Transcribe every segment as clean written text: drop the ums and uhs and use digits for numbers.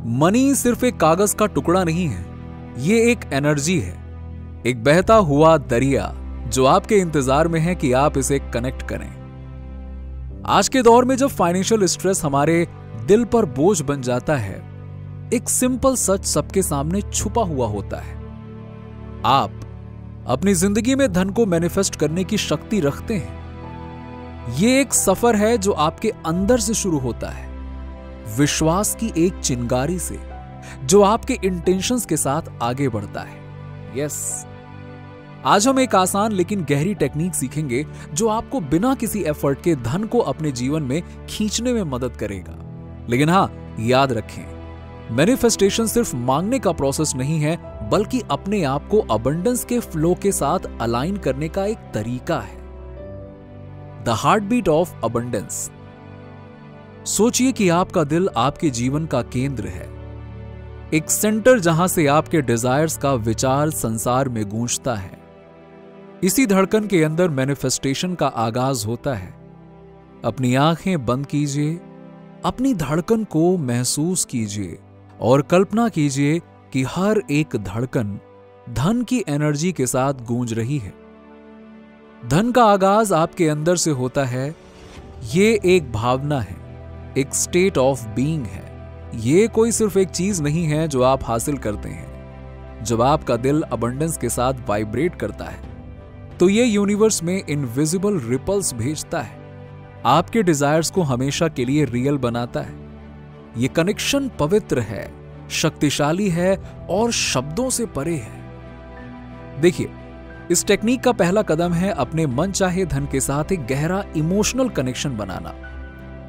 Money सिर्फ एक कागज का टुकड़ा नहीं है, ये एक एनर्जी है, एक बहता हुआ दरिया जो आपके इंतजार में है कि आप इसे कनेक्ट करें। आज के दौर में जब फाइनेंशियल स्ट्रेस हमारे दिल पर बोझ बन जाता है, एक सिंपल सच सबके सामने छुपा हुआ होता है। आप अपनी जिंदगी में धन को मैनिफेस्ट करने की शक्ति रखते हैं। यह एक सफर है जो आपके अंदर से शुरू होता है, विश्वास की एक चिंगारी से जो आपके इंटेंशंस के साथ आगे बढ़ता है। यस, आज हम एक आसान लेकिन गहरी टेक्निक सीखेंगे जो आपको बिना किसी एफर्ट के धन को अपने जीवन में खींचने में मदद करेगा। लेकिन हां, याद रखें, मैनिफेस्टेशन सिर्फ मांगने का प्रोसेस नहीं है, बल्कि अपने आप को अबंडेंस के फ्लो के साथ अलाइन करने का एक तरीका है। The heartbeat of abundance. सोचिए कि आपका दिल आपके जीवन का केंद्र है, एक सेंटर जहां से आपके डिजायर्स का विचार संसार में गूंजता है। इसी धड़कन के अंदर मैनिफेस्टेशन का आगाज होता है। अपनी आंखें बंद कीजिए, अपनी धड़कन को महसूस कीजिए और कल्पना कीजिए कि हर एक धड़कन धन की एनर्जी के साथ गूंज रही है। धन का आगाज आपके अंदर से होता है। ये एक भावना है, एक स्टेट ऑफ बीइंग है। ये कोई सिर्फ एक चीज नहीं है जो आप हासिल करते हैं। जब आपका दिल अबंडेंस के साथ वाइब्रेट करता है तो ये यूनिवर्स में इनविजिबल रिपल्स भेजता है, आपके डिजायर्स को हमेशा के लिए रियल बनाता है। ये कनेक्शन पवित्र है, शक्तिशाली है और शब्दों से परे है। देखिए, इस टेक्निक का पहला कदम है अपने मनचाहे धन के साथ एक गहरा इमोशनल कनेक्शन बनाना।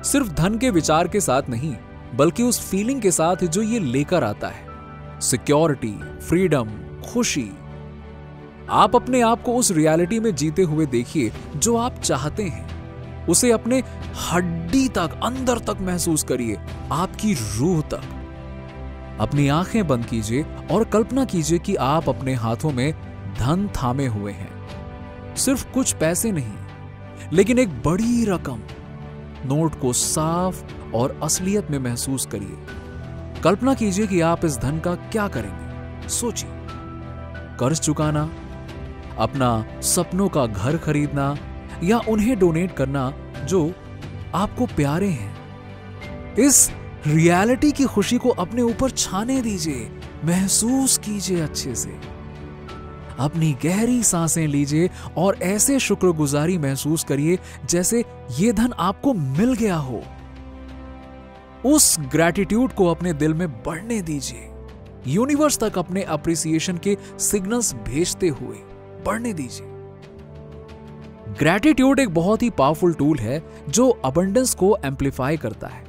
सिर्फ धन के विचार के साथ नहीं, बल्कि उस फीलिंग के साथ जो ये लेकर आता है, सिक्योरिटी, फ्रीडम, खुशी। आप अपने आप को उस रियलिटी में जीते हुए देखिए जो आप चाहते हैं। उसे अपने हड्डी तक, अंदर तक महसूस करिए, आपकी रूह तक। अपनी आंखें बंद कीजिए और कल्पना कीजिए कि आप अपने हाथों में धन थामे हुए हैं। सिर्फ कुछ पैसे नहीं, लेकिन एक बड़ी रकम। नोट को साफ और असलियत में महसूस करिए। कल्पना कीजिए कि आप इस धन का क्या करेंगे। सोचिए, कर्ज चुकाना, अपना सपनों का घर खरीदना या उन्हें डोनेट करना जो आपको प्यारे हैं। इस रियलिटी की खुशी को अपने ऊपर छाने दीजिए, महसूस कीजिए अच्छे से। अपनी गहरी सांसें लीजिए और ऐसे शुक्रगुजारी महसूस करिए जैसे ये धन आपको मिल गया हो। उस ग्रैटिट्यूड को अपने दिल में बढ़ने दीजिए। यूनिवर्स तक अपने अप्रिसिएशन के सिग्नल्स भेजते हुए बढ़ने दीजिए। ग्रैटिट्यूड एक बहुत ही पावरफुल टूल है जो अबंडेंस को एम्पलीफाई करता है।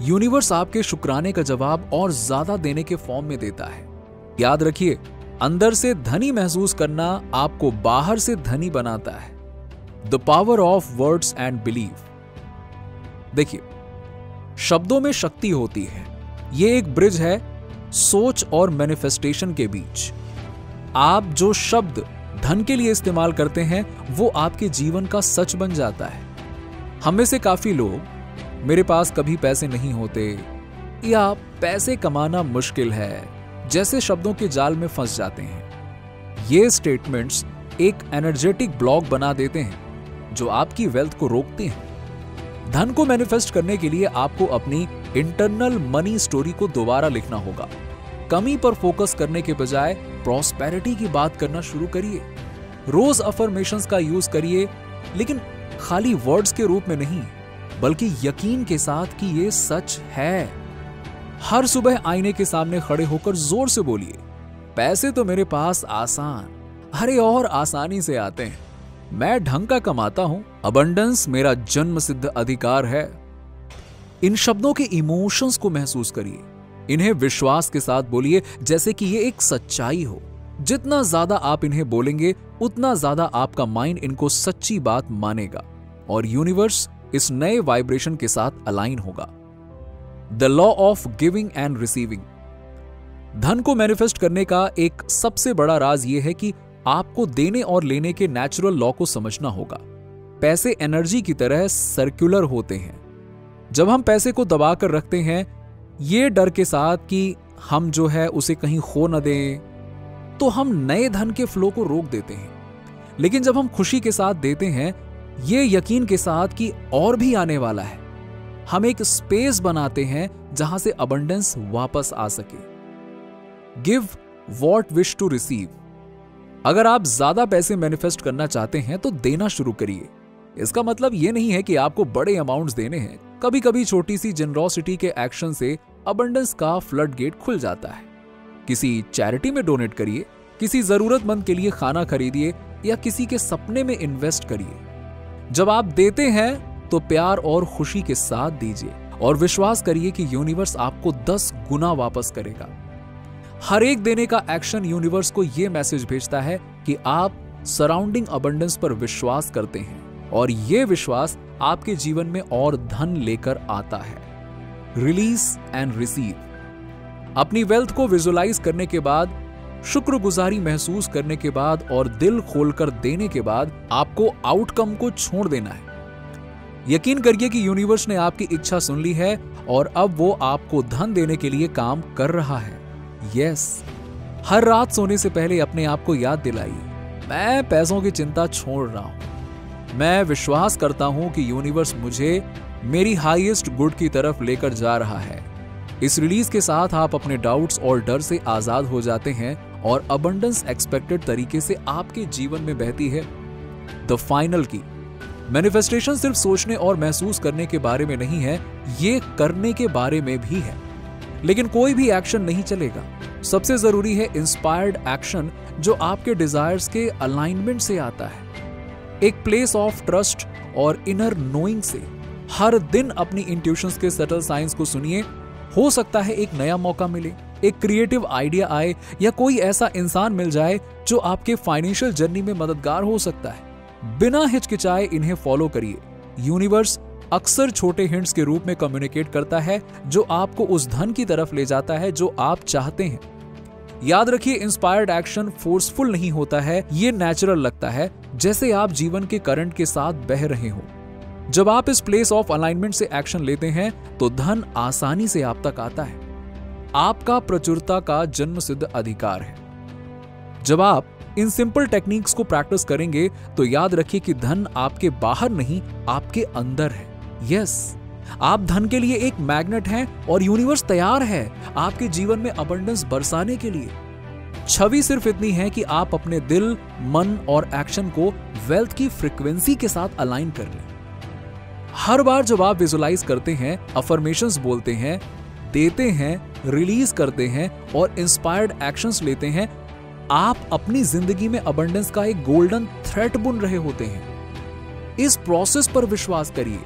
यूनिवर्स आपके शुक्राने का जवाब और ज्यादा देने के फॉर्म में देता है। याद रखिए, अंदर से धनी महसूस करना आपको बाहर से धनी बनाता है। The power of words and believe. देखिए, शब्दों में शक्ति होती है। यह एक ब्रिज है सोच और मैनिफेस्टेशन के बीच। आप जो शब्द धन के लिए इस्तेमाल करते हैं वो आपके जीवन का सच बन जाता है। हम में से काफी लोग मेरे पास कभी पैसे नहीं होते या पैसे कमाना मुश्किल है जैसे शब्दों के जाल में फंस जाते हैं। ये स्टेटमेंट्स एक एनर्जेटिक ब्लॉक बना देते हैं जो आपकी वेल्थ को रोकते हैं। धन को मैनिफेस्ट करने के लिए आपको अपनी इंटरनल मनी स्टोरी को दोबारा लिखना होगा। कमी पर फोकस करने के बजाय प्रॉस्पेरिटी की बात करना शुरू करिए। रोज अफर्मेशंस का यूज करिए, लेकिन खाली वर्ड्स के रूप में नहीं, बल्कि यकीन के साथ कि ये सच है। हर सुबह आईने के सामने खड़े होकर जोर से बोलिए, पैसे तो मेरे पास आसान, अरे और आसानी से आते हैं। मैं ढंग का कमाता हूं, अबंडेंस मेरा जन्म सिद्ध अधिकार है। इन शब्दों के इमोशंस को महसूस करिए। इन्हें विश्वास के साथ बोलिए जैसे कि ये एक सच्चाई हो। जितना ज्यादा आप इन्हें बोलेंगे, उतना ज्यादा आपका माइंड इनको सच्ची बात मानेगा और यूनिवर्स इस नए वाइब्रेशन के साथ अलाइन होगा। The law of giving and receiving. धन को मैनिफेस्ट करने का एक सबसे बड़ा राज यह है कि आपको देने और लेने के नेचुरल लॉ को समझना होगा। पैसे एनर्जी की तरह सर्कुलर होते हैं। जब हम पैसे को दबाकर रखते हैं, ये डर के साथ कि हम जो है उसे कहीं खो न दें, तो हम नए धन के फ्लो को रोक देते हैं। लेकिन जब हम खुशी के साथ देते हैं, ये यकीन के साथ कि और भी आने वाला है, हम एक स्पेस बनाते हैं जहां से अबंडेंस वापस आ सके। Give what wish to receive. अगर आप ज्यादा पैसे मैनिफेस्ट करना चाहते हैं तो देना शुरू करिए। इसका मतलब यह नहीं है कि आपको बड़े अमाउंट्स देने हैं। कभी कभी छोटी सी जेनरोसिटी के एक्शन से अबंडेंस का फ्लड गेट खुल जाता है। किसी चैरिटी में डोनेट करिए, किसी जरूरतमंद के लिए खाना खरीदिए या किसी के सपने में इन्वेस्ट करिए। जब आप देते हैं तो प्यार और खुशी के साथ दीजिए और विश्वास करिए कि यूनिवर्स आपको 10 गुना वापस करेगा। हर एक देने का एक्शन यूनिवर्स को यह मैसेज भेजता है कि आप सराउंडिंग अबंडेंस पर विश्वास करते हैं और यह विश्वास आपके जीवन में और धन लेकर आता है। Release and receive. अपनी वेल्थ को विजुलाइज करने के बाद, शुक्रगुजारी महसूस करने के बाद और दिल खोलकर देने के बाद आपको आउटकम को छोड़ देना है। यकीन करिए कि यूनिवर्स ने आपकी इच्छा सुन ली है और अब वो आपको धन देने के लिए काम कर रहा है। यस, हर रात सोने से पहले अपने आप को याद दिलाइए, मैं पैसों की चिंता छोड़ रहा हूं। मैं विश्वास करता हूं कि यूनिवर्स मुझे मेरी हाईएस्ट गुड की तरफ लेकर जा रहा है। इस रिलीज के साथ आप अपने डाउट्स और डर से आजाद हो जाते हैं और अबंडेंस एक्सपेक्टेड तरीके से आपके जीवन में बहती है। द फाइनल की, मैनिफेस्टेशन सिर्फ सोचने और महसूस करने के बारे में नहीं है, ये करने के बारे में भी है। लेकिन कोई भी एक्शन नहीं चलेगा। सबसे जरूरी है इंस्पायर्ड एक्शन जो आपके डिजायर्स के अलाइनमेंट से आता है। एक प्लेस ऑफ ट्रस्ट और इनर नोइंग से। हर दिन अपनी इंट्यूशंस के सटल साइंस को सुनिए। हो सकता है एक नया मौका मिले, एक क्रिएटिव आइडिया आए या कोई ऐसा इंसान मिल जाए जो आपके फाइनेंशियल जर्नी में मददगार हो सकता है। बिना हिचकिचाए इन्हें फॉलो करिए। यूनिवर्स अक्सर छोटे हिंट्स के रूप में कम्युनिकेट करता है जो आपको उस धन की तरफ ले जाता है जो आप चाहते हैं। याद रखिए, इंस्पायर्ड एक्शन फोर्सफुल नहीं होता है, ये नेचुरल लगता है, जैसे आप जीवन के करंट के साथ बह रहे हो। जब आप इस प्लेस ऑफ अलाइनमेंट से एक्शन लेते हैं तो धन आसानी से आप तक आता है। आपका प्रचुरता का जन्मसिद्ध अधिकार है। जब आप इन सिंपल टेक्निक्स को प्रैक्टिस करेंगे तो याद रखिए कि धन आपके बाहर नहीं, आपके अंदर है। यस, आप धन के लिए एक मैग्नेट हैं और यूनिवर्स तैयार है आपके जीवन में अबंडेंस बरसाने के लिए। छवि सिर्फ इतनी है कि आप अपने दिल, मन और एक्शन को वेल्थ की फ्रीक्वेंसी के साथ अलाइन कर लें। हर बार जब आप विजुलाइज करते हैं, अफर्मेशंस बोलते हैं, देते हैं, रिलीज करते हैं और इंस्पायर्ड एक्शंस लेते हैं, आप अपनी जिंदगी में अबंडेंस का एक गोल्डन थ्रेड बुन रहे होते हैं। इस प्रोसेस पर विश्वास करिए,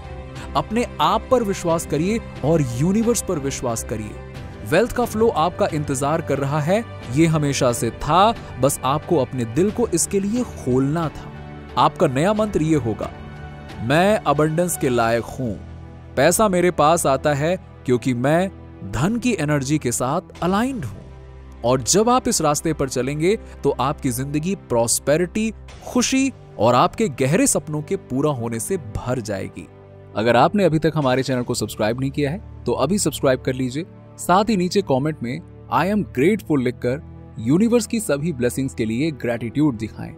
अपने आप पर विश्वास करिए और यूनिवर्स पर विश्वास करिए। वेल्थ का फ्लो आपका इंतजार कर रहा है। यह हमेशा से था, बस आपको अपने दिल को इसके लिए खोलना था। आपका नया मंत्र यह होगा, मैं अबंडेंस के लायक हूं। पैसा मेरे पास आता है क्योंकि मैं धन की एनर्जी के साथ अलाइंड हूं। और जब आप इस रास्ते पर चलेंगे तो आपकी जिंदगी प्रॉस्पेरिटी, खुशी और आपके गहरे सपनों के पूरा होने से भर जाएगी। अगर आपने अभी तक हमारे चैनल को सब्सक्राइब नहीं किया है तो अभी सब्सक्राइब कर लीजिए। साथ ही नीचे कमेंट में आई एम ग्रेटफुल लिखकर यूनिवर्स की सभी ब्लेसिंग्स के लिए ग्रैटिट्यूड दिखाएं।